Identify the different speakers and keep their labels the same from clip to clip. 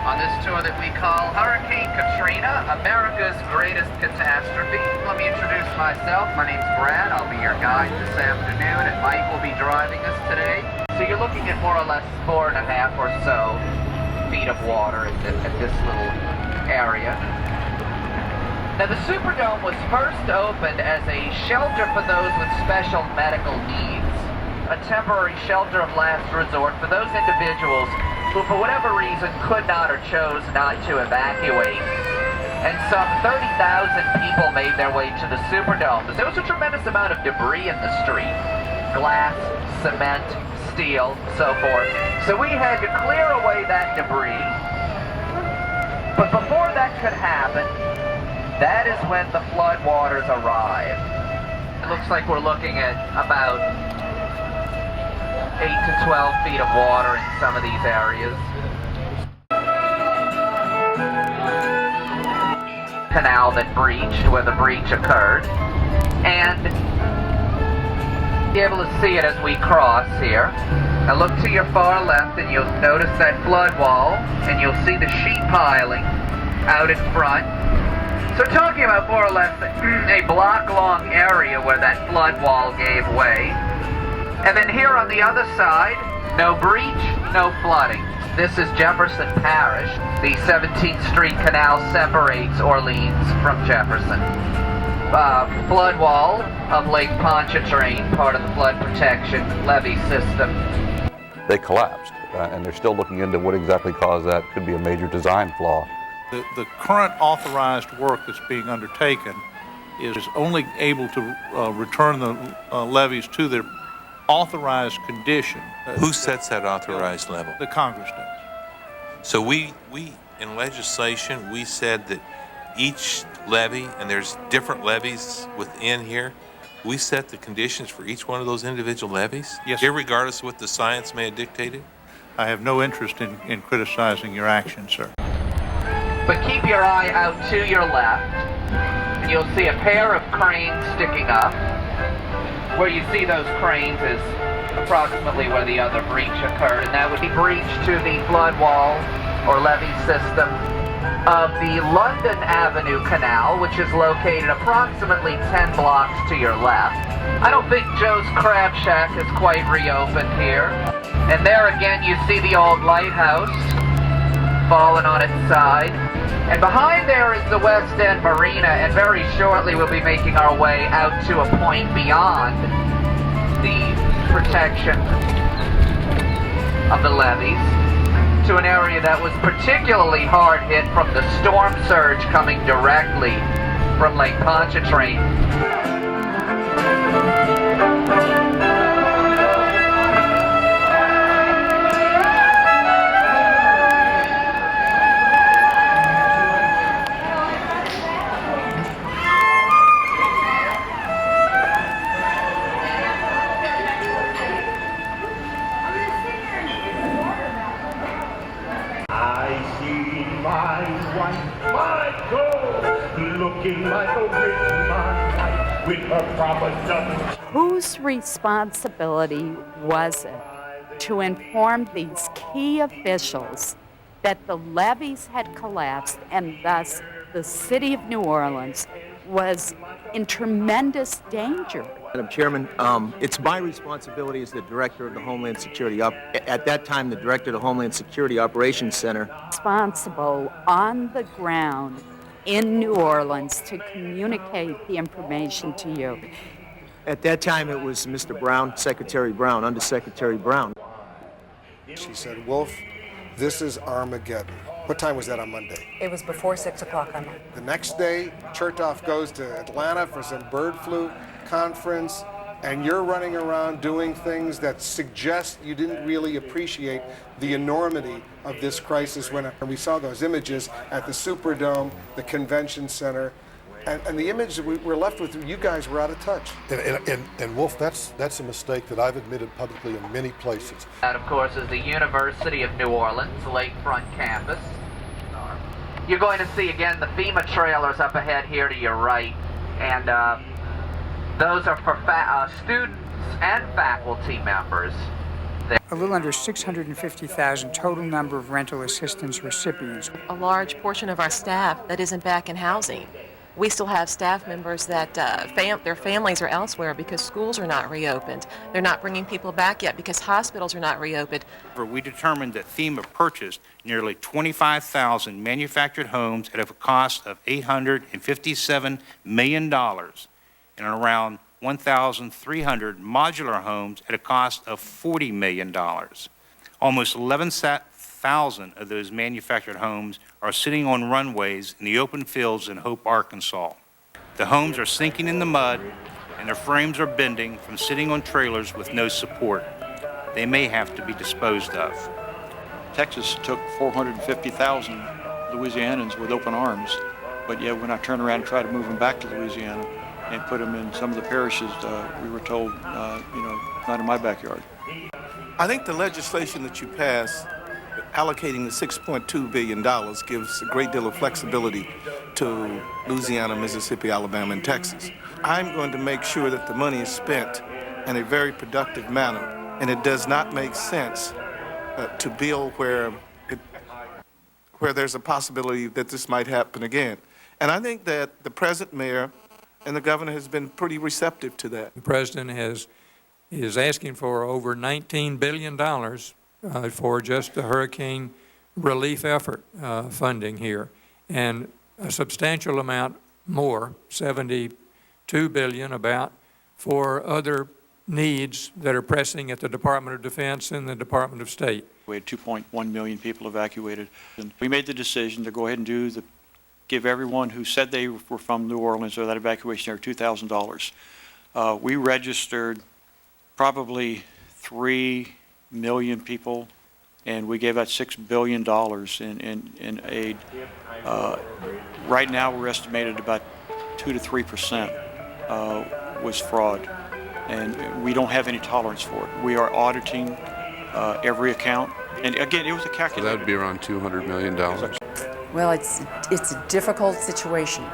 Speaker 1: on this tour that we call Hurricane Katrina, America's greatest catastrophe. Let me introduce myself. My name's Brad. I'll be your guide this afternoon, and Mike will be driving us today. So you're looking at more or less 4.5 or so feet of water at this little area. Now, the Superdome was first opened as a shelter for those with special medical needs, a temporary shelter of last resort for those individuals who, for whatever reason, could not or chose not to evacuate. And some 30,000 people made their way to the Superdome. There was a tremendous amount of debris in the street: glass, cement, steel, so forth. So we had to clear away that debris. But before that could happen, that is when the floodwaters arrived. It looks like we're looking at about 8 to 12 feet of water in some of these areas. Canal that breached, where the breach occurred. And you'll be able to see it as we cross here. Now look to your far left and you'll notice that flood wall, and you'll see the sheet piling out in front. So talking about more or less a block-long area where that flood wall gave way. And then here on the other side, no breach, no flooding. This is Jefferson Parish. The 17th Street Canal separates Orleans from Jefferson. Flood wall of Lake Pontchartrain, part of the flood protection levee system.
Speaker 2: They collapsed, and they're still looking into what exactly caused that. Could be a major design flaw.
Speaker 3: The current authorized work that's being undertaken is only able to return the levees to their authorized condition.
Speaker 4: Who sets that authorized level?
Speaker 3: The Congress does.
Speaker 4: So we in legislation, we said that each levee, and there's different levees within here, we set the conditions for each one of those individual levees?
Speaker 3: Yes, sir.
Speaker 4: Irregardless of what the science may have dictated?
Speaker 3: I have no interest in criticizing your actions, sir.
Speaker 1: But keep your eye out to your left, and you'll see a pair of cranes sticking up. Where you see those cranes is approximately where the other breach occurred, and that would be breach to the flood wall or levee system of the London Avenue Canal, which is located approximately 10 blocks to your left. I don't think Joe's Crab Shack is quite reopened here. And there again you see the old lighthouse fallen on its side. And behind there is the West End Marina, and very shortly we'll be making our way out to a point beyond the protection of the levees, to an area that was particularly hard hit from the storm surge coming directly from Lake Pontchartrain.
Speaker 5: Looking like a rich man with her proper double.
Speaker 6: Whose responsibility was it to inform these key officials that the levees had collapsed and thus the city of New Orleans was in tremendous danger?
Speaker 7: Madam Chairman, it's my responsibility as the Director of the Homeland Security, at that time the Director of the Homeland Security Operations Center.
Speaker 6: Responsible on the ground in New Orleans to communicate the information to you.
Speaker 7: At that time it was Mr. Brown, Secretary Brown, Undersecretary Brown.
Speaker 8: She said, Wolf, this is Armageddon. What time was that on Monday?
Speaker 9: It was before 6 o'clock on Monday.
Speaker 8: The next day, Chertoff goes to Atlanta for some bird flu conference, and you're running around doing things that suggest you didn't really appreciate the enormity of this crisis when we saw those images at the Superdome, the convention center, and the image that we're left with, you guys were out of touch.
Speaker 10: And Wolf, that's a mistake that I've admitted publicly in many places.
Speaker 1: That, of course, is the University of New Orleans lakefront campus. You're going to see, again, the FEMA trailers up ahead here to your right, and those are for students and faculty members
Speaker 11: A little under 650,000 total number of rental assistance recipients.
Speaker 9: A large portion of our staff that isn't back in housing. We still have staff members that their families are elsewhere because schools are not reopened. They're not bringing people back yet because hospitals are not reopened.
Speaker 12: We determined that FEMA purchased nearly 25,000 manufactured homes at a cost of $857 million and around 1,300 modular homes at a cost of $40 million. Almost 11,000 of those manufactured homes are sitting on runways in the open fields in Hope, Arkansas. The homes are sinking in the mud and their frames are bending from sitting on trailers with no support. They may have to be disposed of.
Speaker 13: Texas took 450,000 Louisianans with open arms, but yet when I turn around and try to move them back to Louisiana and put them in some of the parishes, we were told, not in my backyard.
Speaker 14: I think the legislation that you passed, allocating the $6.2 billion, gives a great deal of flexibility to Louisiana, Mississippi, Alabama, and Texas. I'm going to make sure that the money is spent in a very productive manner, and it does not make sense to build where there's a possibility that this might happen again. And I think that the present mayor and the governor has been pretty receptive to that.
Speaker 15: The president is asking for over $19 billion for just the hurricane relief effort funding here, and a substantial amount more, $72 billion about, for other needs that are pressing at the Department of Defense and the Department of State.
Speaker 13: We had 2.1 million people evacuated. And we made the decision to go ahead and give everyone who said they were from New Orleans or that evacuation area $2,000. We registered probably 3 million people, and we gave out $6 billion in aid. Right now, we're estimated about 2 to 3% was fraud, and we don't have any tolerance for it. We are auditing every account, and again, it was a calculation.
Speaker 16: So that would be around $200 million.
Speaker 17: Well, it's a difficult situation.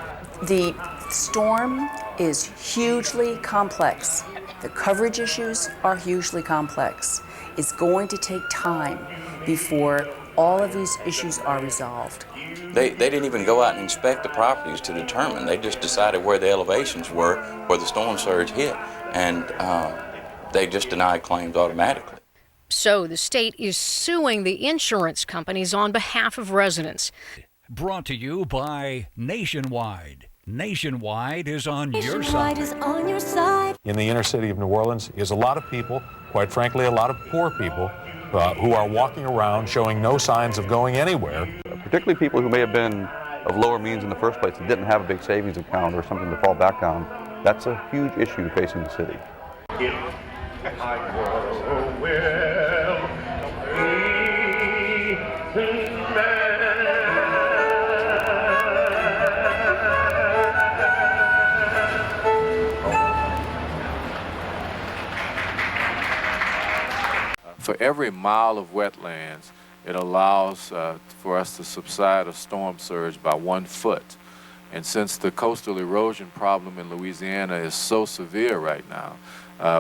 Speaker 17: The storm is hugely complex. The coverage issues are hugely complex. It's going to take time before all of these issues are resolved.
Speaker 18: They didn't even go out and inspect the properties to determine. They just decided where the elevations were, where the storm surge hit, and they just denied claims automatically.
Speaker 19: So the state is suing the insurance companies on behalf of residents.
Speaker 20: Brought to you by Nationwide. Nationwide is on your
Speaker 21: Nationwide
Speaker 20: side.
Speaker 21: is on your side.
Speaker 22: In the inner city of New Orleans is a lot of people, quite frankly, a lot of poor people who are walking around showing no signs of going anywhere.
Speaker 2: Particularly people who may have been of lower means in the first place and didn't have a big savings account or something to fall back on. That's a huge issue facing the city.
Speaker 23: For every mile of wetlands, it allows for us to subside a storm surge by 1 foot. And since the coastal erosion problem in Louisiana is so severe right now,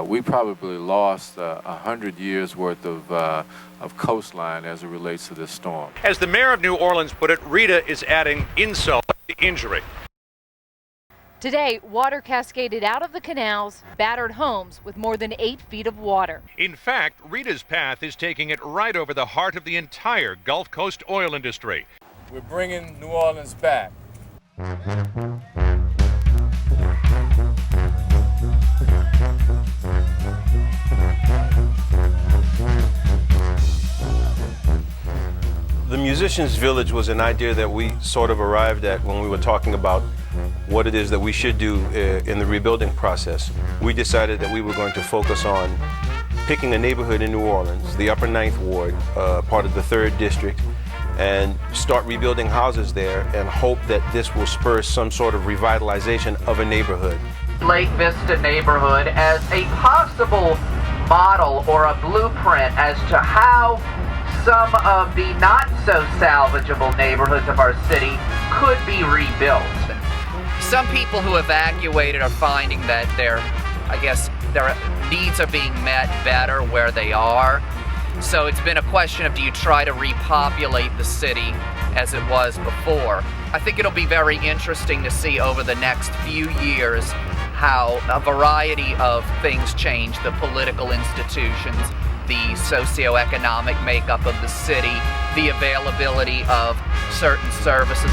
Speaker 23: we probably lost 100 years worth of coastline as it relates to this storm.
Speaker 24: As the mayor of New Orleans put it, Rita is adding insult to injury.
Speaker 25: Today, water cascaded out of the canals, battered homes with more than 8 feet of water.
Speaker 24: In fact, Rita's path is taking it right over the heart of the entire Gulf Coast oil industry.
Speaker 26: We're bringing New Orleans back.
Speaker 27: The Musicians Village was an idea that we sort of arrived at when we were talking about what it is that we should do in the rebuilding process. We decided that we were going to focus on picking a neighborhood in New Orleans, the Upper Ninth Ward, part of the 3rd District, and start rebuilding houses there and hope that this will spur some sort of revitalization of a neighborhood.
Speaker 1: Lake Vista neighborhood as a possible model or a blueprint as to how some of the not so salvageable neighborhoods of our city could be rebuilt. Some people who evacuated are finding that their needs are being met better where they are. So it's been a question of, do you try to repopulate the city as it was before? I think it'll be very interesting to see over the next few years how a variety of things change: the political institutions, the socioeconomic makeup of the city, the availability of certain services.